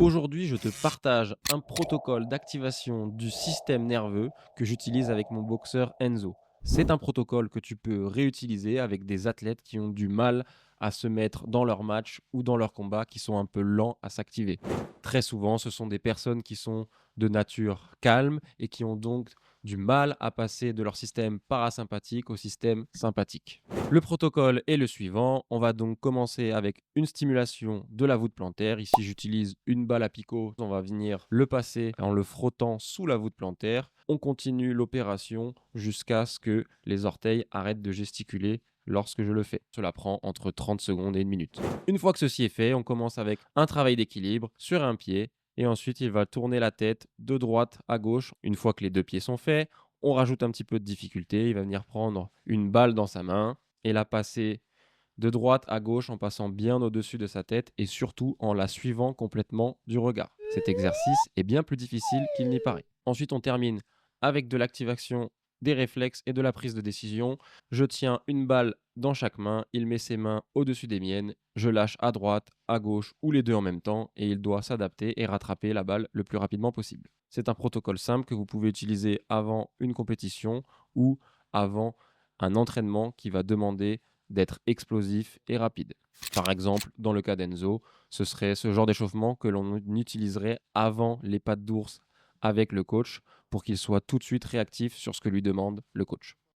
Aujourd'hui, je te partage un protocole d'activation du système nerveux que j'utilise avec mon boxeur Enzo. C'est un protocole que tu peux réutiliser avec des athlètes qui ont du mal à se mettre dans leur match ou dans leur combat, qui sont un peu lents à s'activer. Très souvent, ce sont des personnes qui sont de nature calme et qui ont donc du mal à passer de leur système parasympathique au système sympathique. Le protocole est le suivant. On va donc commencer avec une stimulation de la voûte plantaire. Ici, j'utilise une balle à picot. On va venir le passer en le frottant sous la voûte plantaire. On continue l'opération jusqu'à ce que les orteils arrêtent de gesticuler lorsque je le fais. Cela prend entre 30 secondes et une minute. Une fois que ceci est fait, on commence avec un travail d'équilibre sur un pied et ensuite il va tourner la tête de droite à gauche. Une fois que les deux pieds sont faits, on rajoute un petit peu de difficulté. Il va venir prendre une balle dans sa main et la passer de droite à gauche en passant bien au-dessus de sa tête et surtout en la suivant complètement du regard. Cet exercice est bien plus difficile qu'il n'y paraît. Ensuite, on termine avec de l'activation des réflexes et de la prise de décision. Je tiens une balle dans chaque main, il met ses mains au-dessus des miennes, je lâche à droite, à gauche ou les deux en même temps et il doit s'adapter et rattraper la balle le plus rapidement possible. C'est un protocole simple que vous pouvez utiliser avant une compétition ou avant un entraînement qui va demander d'être explosif et rapide. Par exemple, dans le cas d'Enzo, ce serait ce genre d'échauffement que l'on utiliserait avant les pattes d'ours avec le coach pour qu'il soit tout de suite réactif sur ce que lui demande le coach.